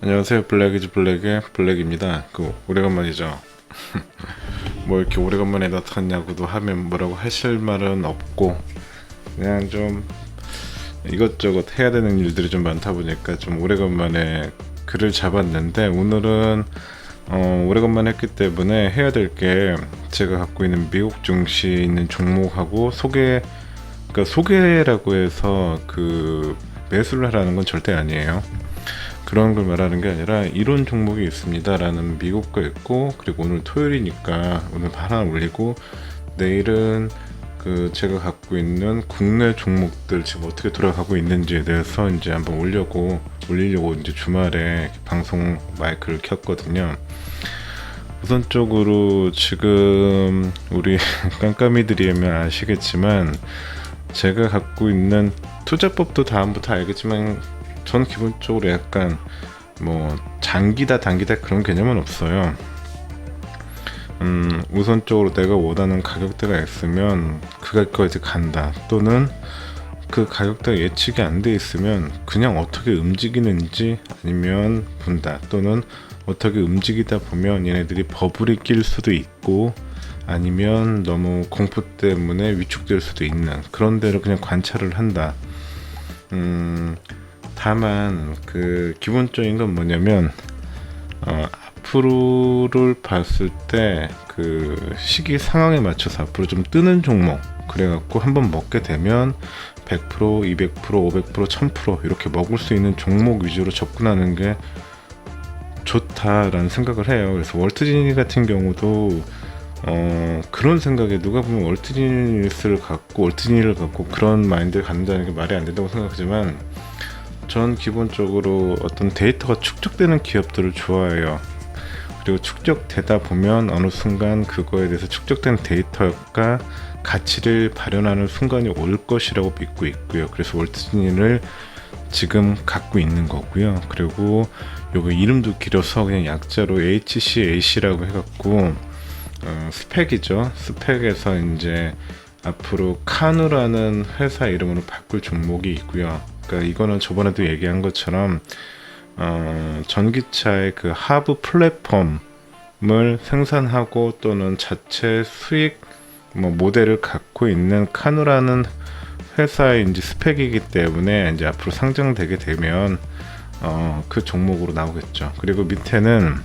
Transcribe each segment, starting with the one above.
안녕하세요. 블랙이즈 블랙의 블랙입니다. 오래간만이죠. 뭐 이렇게 오래간만에 나타났냐고도 하면 뭐라고 하실 말은 없고, 그냥 좀 이것저것 해야 되는 일들이 좀 많다 보니까 좀 오래간만에 글을 잡았는데, 오늘은 오래간만에 했기 때문에 해야 될 게, 제가 갖고 있는 미국 증시 있는 종목하고 그러니까 소개라고 해서 매수를 하라는 건 절대 아니에요. 그런 걸 말하는 게 아니라 이런 종목이 있습니다 라는 미국 거 있고, 그리고 오늘 토요일이니까 오늘 하나 올리고, 내일은 제가 갖고 있는 국내 종목들 지금 어떻게 돌아가고 있는지에 대해서 이제 한번 올리려고 이제 주말에 방송 마이크를 켰거든요. 우선적으로 지금 우리 깜깜이들이면 아시겠지만, 제가 갖고 있는 투자법도 다음부터 알겠지만, 전 기본적으로 약간 뭐 장기다 단기다 그런 개념은 없어요. 우선적으로 내가 원하는 가격대가 있으면 그 가격까지 간다, 또는 그 가격대가 예측이 안 돼 있으면 그냥 어떻게 움직이는지 아니면 본다, 또는 어떻게 움직이다 보면 얘네들이 버블이 낄 수도 있고, 아니면 너무 공포 때문에 위축될 수도 있는 그런 데를 그냥 관찰을 한다. 다만 기본적인 건 뭐냐면, 앞으로를 봤을 때 시기 상황에 맞춰서 앞으로 좀 뜨는 종목, 그래갖고 한번 먹게 되면 100%, 200%, 500%, 1000% 이렇게 먹을 수 있는 종목 위주로 접근하는 게 좋다라는 생각을 해요. 그래서 월트 디즈니 같은 경우도 그런 생각에, 누가 보면 월트 디즈니를 갖고 그런 마인드를 갖는다는 게 말이 안 된다고 생각하지만, 전 기본적으로 어떤 데이터가 축적되는 기업들을 좋아해요. 그리고 축적되다 보면 어느 순간 그거에 대해서 축적된 데이터가 가치를 발현하는 순간이 올 것이라고 믿고 있고요. 그래서 월트 디즈니를 지금 갖고 있는 거고요. 그리고 요거 이름도 길어서 그냥 약자로 HCAC라고 해갖고 스펙이죠. 스펙에서 이제 앞으로 카누라는 회사 이름으로 바꿀 종목이 있고요. 그러니까 이거는 저번에도 얘기한 것처럼 전기차의 하부 플랫폼을 생산하고 또는 자체 수익 모델을 갖고 있는 카누라는 회사의 이제 스펙이기 때문에, 이제 앞으로 상장되게 되면 그 종목으로 나오겠죠. 그리고 밑에는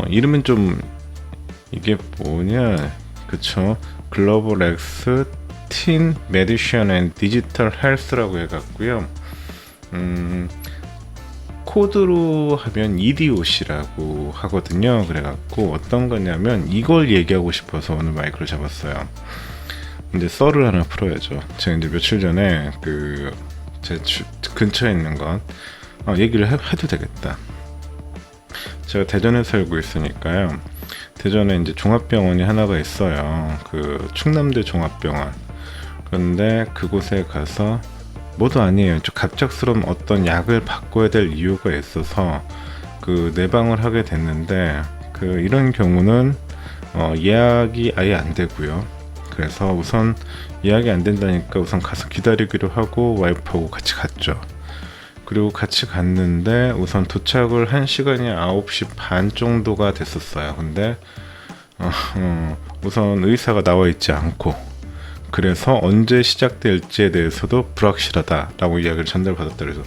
이름은 좀, 이게 뭐냐, 그쵸? 글로벌 엑스 틴 메디션 앤 디지털 헬스라고 해갖고요. 코드로 하면 EDOC라고 하거든요. 그래갖고 어떤 거냐면, 이걸 얘기하고 싶어서 오늘 마이크를 잡았어요. 이제 썰을 하나 풀어야죠. 제가 이제 며칠 전에 제 근처에 있는 건 얘기를 해도 되겠다. 제가 대전에 살고 있으니까요. 대전에 이제 종합병원이 하나가 있어요. 충남대 종합병원. 그런데 그곳에 가서, 뭐도 아니에요, 좀 갑작스러운 어떤 약을 바꿔야 될 이유가 있어서 내방을 하게 됐는데, 이런 경우는 예약이 아예 안 되고요. 그래서 우선 예약이 안 된다니까 우선 가서 기다리기로 하고 와이프하고 같이 갔죠. 그리고 같이 갔는데 우선 도착을 한 시간이 9시 반 정도가 됐었어요. 근데 우선 의사가 나와 있지 않고, 그래서 언제 시작될지에 대해서도 불확실하다라고 이야기를 전달받았다. 그래서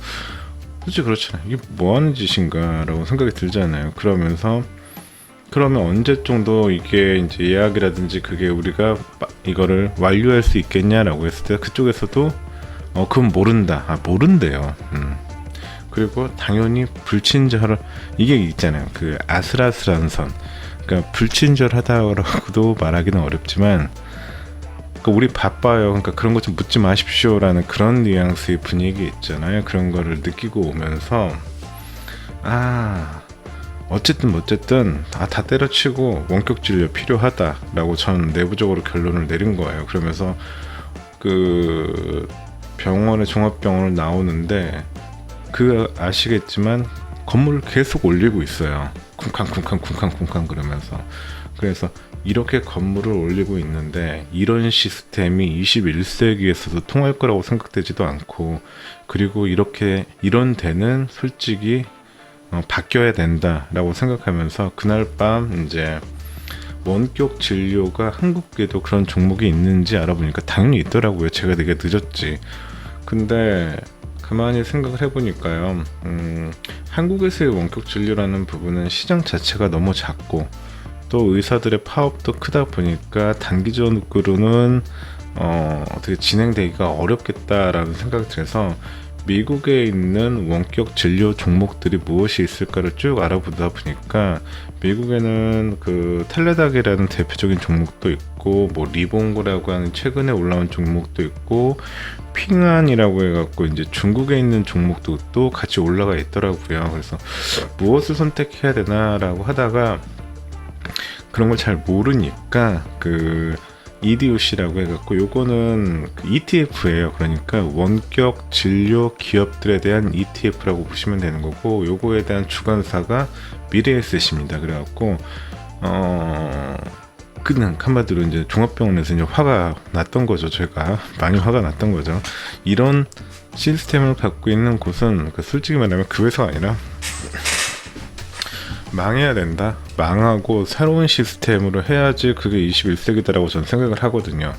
솔직히 그렇잖아요. 이게 뭐 하는 짓인가 라고 생각이 들잖아요. 그러면 언제 정도 이게 이제 예약이라든지 그게 우리가 이거를 완료할 수 있겠냐라고 했을 때, 그쪽에서도 그건 모른다. 모른대요. 그리고 당연히 이게 있잖아요. 아슬아슬한 선. 그러니까 불친절하다고도 말하기는 어렵지만, 우리 바빠요, 그러니까 그런 거 좀 묻지 마십시오라는 그런 뉘앙스의 분위기 있잖아요. 그런 거를 느끼고 오면서, 어쨌든 다 때려치고 원격 진료 필요하다라고 전 내부적으로 결론을 내린 거예요. 그러면서 병원에 종합병원을 나오는데, 아시겠지만 건물을 계속 올리고 있어요. 쿵쾅쿵쾅 그러면서. 그래서 이렇게 건물을 올리고 있는데 이런 시스템이 21세기에서도 통할 거라고 생각되지도 않고, 그리고 이렇게 이런 데는 솔직히 바뀌어야 된다라고 생각하면서 그날 밤 이제 원격 진료가 한국에도 그런 종목이 있는지 알아보니까 당연히 있더라고요. 제가 되게 늦었지. 근데 가만히 생각을 해보니까요, 한국에서의 원격 진료라는 부분은 시장 자체가 너무 작고 또 의사들의 파업도 크다 보니까 단기적으로는 어떻게 진행되기가 어렵겠다라는 생각이 들어서 미국에 있는 원격 진료 종목들이 무엇이 있을까를 쭉 알아보다 보니까 미국에는 그 텔레닥이라는 대표적인 종목도 있고, 뭐 리봉고라고 하는 최근에 올라온 종목도 있고, 핑안이라고 해갖고 이제 중국에 있는 종목도 또 같이 올라가 있더라고요. 그래서 무엇을 선택해야 되나라고 하다가 그런 걸 잘 모르니까 그 EDOC라고 해갖고 요거는 그 ETF예요. 그러니까 원격 진료 기업들에 대한 ETF라고 보시면 되는 거고, 요거에 대한 주관사가 미래에셋입니다. 그래갖고 그냥 한마디로 이제 종합병원에서 이제 화가 났던 거죠. 제가 많이 화가 났던 거죠. 이런 시스템을 갖고 있는 곳은 솔직히 말하면 그 회사가 아니라 망해야 된다. 망하고 새로운 시스템으로 해야지 그게 21세기다라고 저는 생각을 하거든요.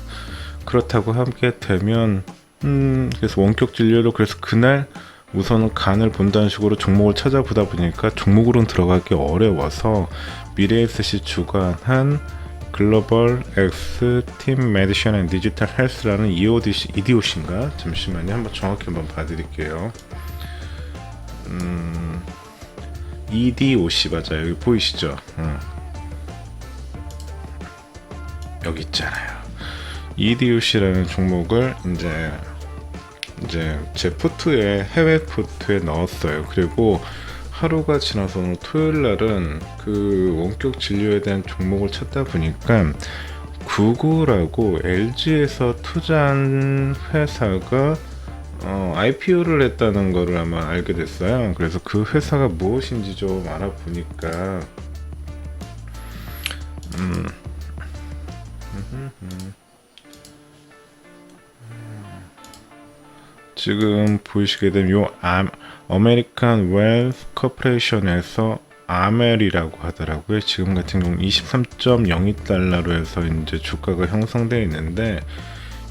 그렇다고 하게 되면 그래서 원격 진료로, 그래서 그날 우선은 간을 본다는 식으로 종목을 찾아보다 보니까 종목으로는 들어가기 어려워서 미래에셋이 주관한 글로벌 X 팀 메디션 앤 디지털 헬스라는 EDOC인가? 잠시만요. 한번 정확히 한번 봐드릴게요. EDOC 맞아요. 여기 보이시죠? 여기 있잖아요. EDOC라는 종목을 이제 제 포트에, 해외 포트에 넣었어요. 그리고 하루가 지나서 오늘 토요일 날은 그 원격 진료에 대한 종목을 찾다 보니까 구글하고 LG에서 투자한 회사가 IPO를 했다는 거를 아마 알게 됐어요. 그래서 그 회사가 무엇인지 좀 알아보니까 지금 보시게 되면 요 아메리칸 웰스 코퍼레이션에서 아멜이라고 하더라고요. 지금 같은 경우 23.02달러로 해서 이제 주가가 형성되어 있는데,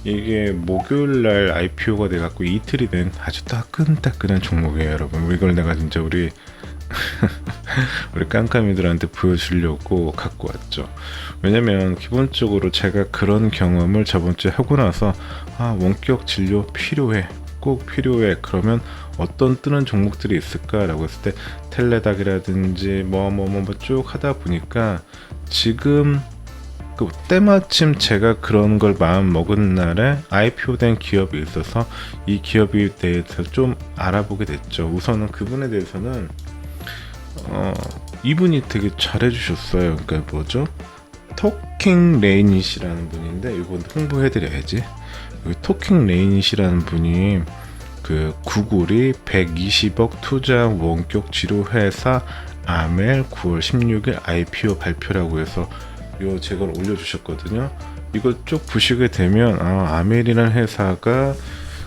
이게 목요일날 IPO가 돼갖고 이틀이 된 아주 따끈따끈한 종목이에요, 여러분. 이걸 내가 진짜 우리 깜깜이들한테 보여주려고 갖고 왔죠. 왜냐면 기본적으로 제가 그런 경험을 저번주에 하고 나서 원격 진료 필요해, 꼭 필요해. 그러면 어떤 뜨는 종목들이 있을까라고 했을 때 텔레닥이라든지 뭐 쭉 하다 보니까 지금 때마침 제가 그런 걸 마음 먹은 날에 IPO 된 기업이 있어서 이 기업에 대해서 좀 알아보게 됐죠. 우선은 그분에 대해서는 이분이 되게 잘해주셨어요. 그러니까 뭐죠? 토킹 레이닛이라는 분인데 이건 홍보해드려야지. 토킹 레이닛이라는 분이 그 구글이 120억 투자 원격 치료 회사 아멜 9월 16일 IPO 발표라고 해서 제걸 올려주셨거든요. 이걸 쭉 보시게 되면 아멜이라는 회사가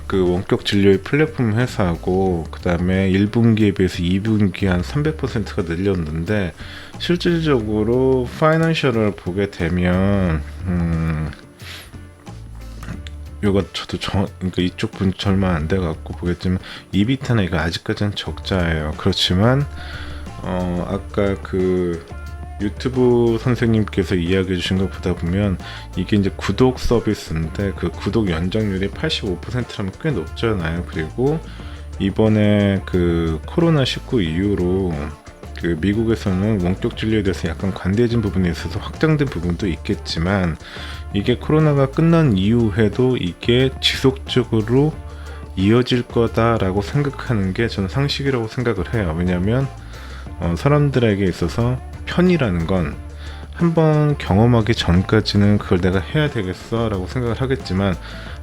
그 원격 진료의 플랫폼 회사고, 그 다음에 1분기에 비해서 2분기 한 300%가 늘렸는데, 실질적으로 파이낸셜을 보게 되면 요거 저도 그러니까 이쪽 분 얼마 안 돼 갖고 보겠지만 이비타는 이거 아직까지는 적자예요. 그렇지만 아까 그 유튜브 선생님께서 이야기해 주신 거 보다 보면 이게 이제 구독 서비스인데 그 구독 연장률이 85%라면 꽤 높잖아요. 그리고 이번에 그 코로나19 이후로 그 미국에서는 원격 진료에 대해서 약간 관대해진 부분에 있어서 확장된 부분도 있겠지만, 이게 코로나가 끝난 이후에도 이게 지속적으로 이어질 거다라고 생각하는 게 저는 상식이라고 생각을 해요. 왜냐면 사람들에게 있어서 편이라는 건 한번 경험하기 전까지는 그걸 내가 해야 되겠어 라고 생각을 하겠지만,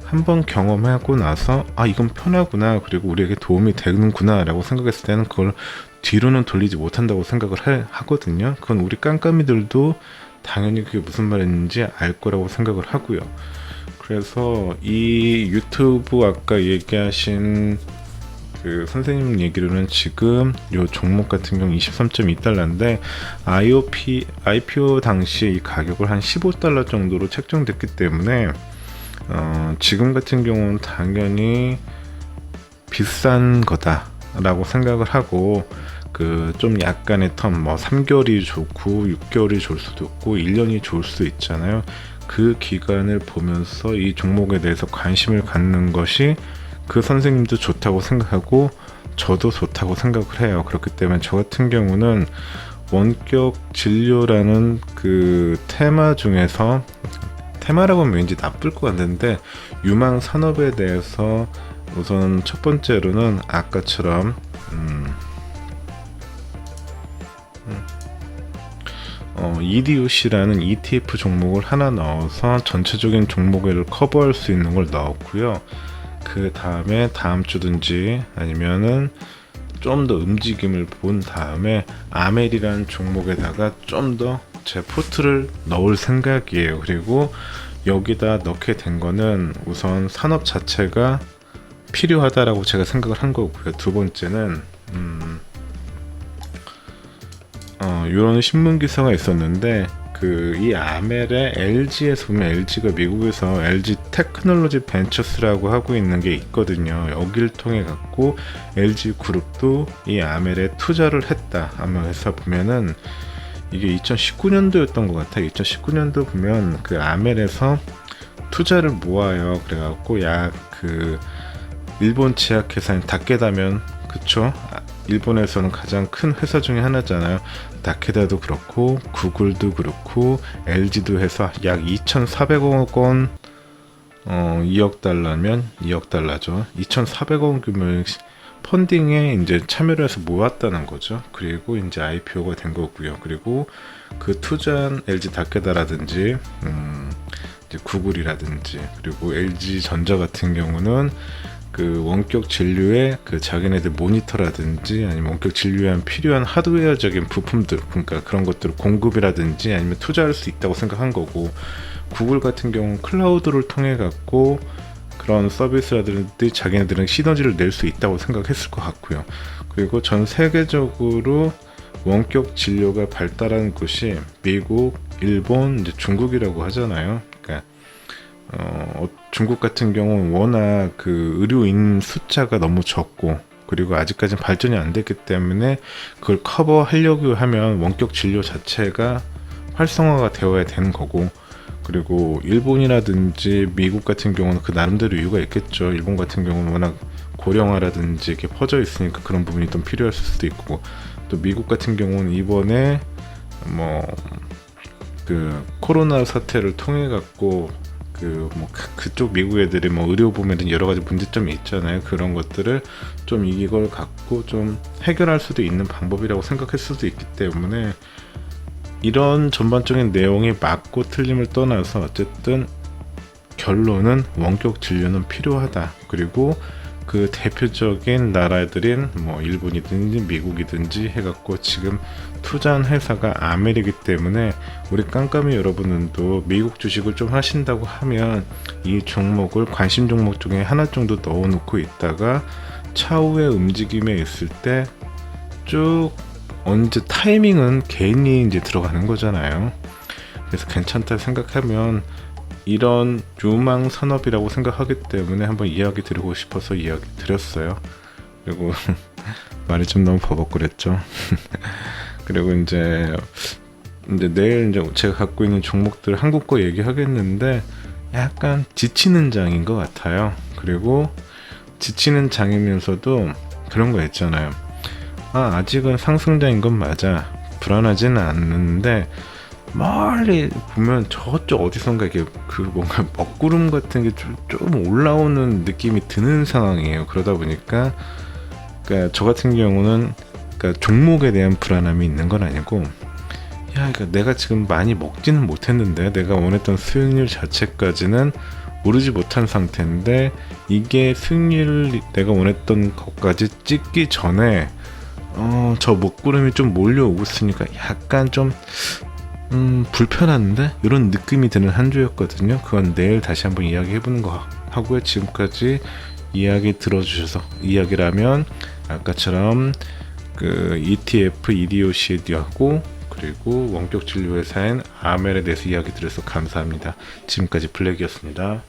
한번 경험하고 나서 이건 편하구나, 그리고 우리에게 도움이 되는구나 라고 생각했을 때는 그걸 뒤로는 돌리지 못한다고 생각을 하거든요. 그건 우리 깜깜이들도 당연히 그게 무슨 말인지 알 거라고 생각을 하고요. 그래서 이 유튜브 아까 얘기하신 그 선생님 얘기로는 지금 요 종목 같은 경우 23.2달러인데 IPO 당시에 이 가격을 한 15달러 정도로 책정됐기 때문에 지금 같은 경우는 당연히 비싼 거다라고 생각을 하고, 그 좀 약간의 텀, 뭐 3개월이 좋고 6개월이 좋을 수도 있고 1년이 좋을 수도 있잖아요. 그 기간을 보면서 이 종목에 대해서 관심을 갖는 것이 그 선생님도 좋다고 생각하고 저도 좋다고 생각을 해요. 그렇기 때문에 저 같은 경우는 원격 진료라는 그 테마 중에서, 테마라고 하면 왠지 나쁠 것 같은데, 유망 산업에 대해서 우선 첫 번째로는 아까처럼 EDOC라는 ETF 종목을 하나 넣어서 전체적인 종목을 커버할 수 있는 걸 넣었고요. 그 다음에 다음 주든지 아니면은 좀 더 움직임을 본 다음에 아멜이라는 종목에다가 좀 더 제 포트를 넣을 생각이에요. 그리고 여기다 넣게 된 거는 우선 산업 자체가 필요하다라고 제가 생각을 한 거고요. 두 번째는 이런 신문 기사가 있었는데, 이 아멜에 LG에서 보면, LG가 미국에서 LG 테크놀로지 벤처스라고 하고 있는 게 있거든요. 여기를 통해 갖고 LG 그룹도 이 아멜에 투자를 했다 하면서 보면은 이게 2019년도였던 것 같아요. 2019년도 보면 그 아멜에서 투자를 모아요. 그래갖고 약 그 일본 제약회사인 다케다면, 그쵸? 일본에서는 가장 큰 회사 중에 하나잖아요. 다케다도 그렇고 구글도 그렇고 LG도 해서 약 2,400억 원, 2억 달러면 2억 달러죠. 2,400억 규모의 펀딩에 이제 참여를 해서 모았다는 거죠. 그리고 이제 IPO가 된 거고요. 그리고 그 투자한 LG 다케다라든지 이제 구글이라든지 그리고 LG 전자 같은 경우는 그 원격 진료에 그 자기네들 모니터라든지 아니면 원격 진료에 필요한 하드웨어적인 부품들, 그러니까 그런 것들을 공급이라든지 아니면 투자할 수 있다고 생각한 거고, 구글 같은 경우는 클라우드를 통해 갖고 그런 서비스라든지 자기네들은 시너지를 낼 수 있다고 생각했을 것 같고요. 그리고 전 세계적으로 원격 진료가 발달한 곳이 미국, 일본, 이제 중국이라고 하잖아요. 그러니까 중국 같은 경우는 워낙 그 의료인 숫자가 너무 적고, 그리고 아직까지는 발전이 안 됐기 때문에 그걸 커버하려고 하면 원격 진료 자체가 활성화가 되어야 되는 거고, 그리고 일본이라든지 미국 같은 경우는 그 나름대로 이유가 있겠죠. 일본 같은 경우는 워낙 고령화라든지 이렇게 퍼져 있으니까 그런 부분이 좀 필요할 수도 있고, 또 미국 같은 경우는 이번에 뭐 그 코로나 사태를 통해 갖고 그쪽 미국 애들이 뭐 의료 보면은 여러 가지 문제점이 있잖아요. 그런 것들을 좀 이걸 갖고 좀 해결할 수도 있는 방법이라고 생각할 수도 있기 때문에, 이런 전반적인 내용이 맞고 틀림을 떠나서 어쨌든 결론은 원격 진료는 필요하다. 그리고 그 대표적인 나라들인 뭐 일본이든지 미국이든지 해갖고 지금 투자한 회사가 아멜이기 때문에, 우리 깜깜이 여러분들도 미국 주식을 좀 하신다고 하면 이 종목을 관심 종목 중에 하나 정도 넣어놓고 있다가 차후에 움직임에 있을 때 쭉 언제 타이밍은 개인이 이제 들어가는 거잖아요. 그래서 괜찮다 생각하면 이런 유망 산업이라고 생각하기 때문에 한번 이야기 드리고 싶어서 이야기 드렸어요. 그리고 말이 좀 너무 버벅거렸죠. 그리고 이제 내일 이제 제가 갖고 있는 종목들 한국 거 얘기하겠는데 약간 지치는 장인 것 같아요. 그리고 지치는 장이면서도 그런 거 있잖아요. 아직은 상승장인 건 맞아. 불안하지는 않는데 멀리 보면 저쪽 어디선가 이게 그 뭔가 먹구름 같은 게 좀 올라오는 느낌이 드는 상황이에요. 그러다 보니까 그러니까 저 같은 경우는 그러니까 종목에 대한 불안함이 있는 건 아니고, 그러니까 내가 지금 많이 먹지는 못했는데 내가 원했던 수익률 자체까지는 오르지 못한 상태인데, 이게 수익률 내가 원했던 것까지 찍기 전에 저 먹구름이 좀 몰려오고 있으니까 약간 좀 불편한데 이런 느낌이 드는 한 주였거든요. 그건 내일 다시 한번 이야기해보는 거 하고요. 지금까지 이야기 들어주셔서, 이야기라면 아까처럼 그 ETF, EDOC하고 그리고 원격 진료 회사인 아멜에 대해서 이야기 드려서 감사합니다. 지금까지 블랙이었습니다.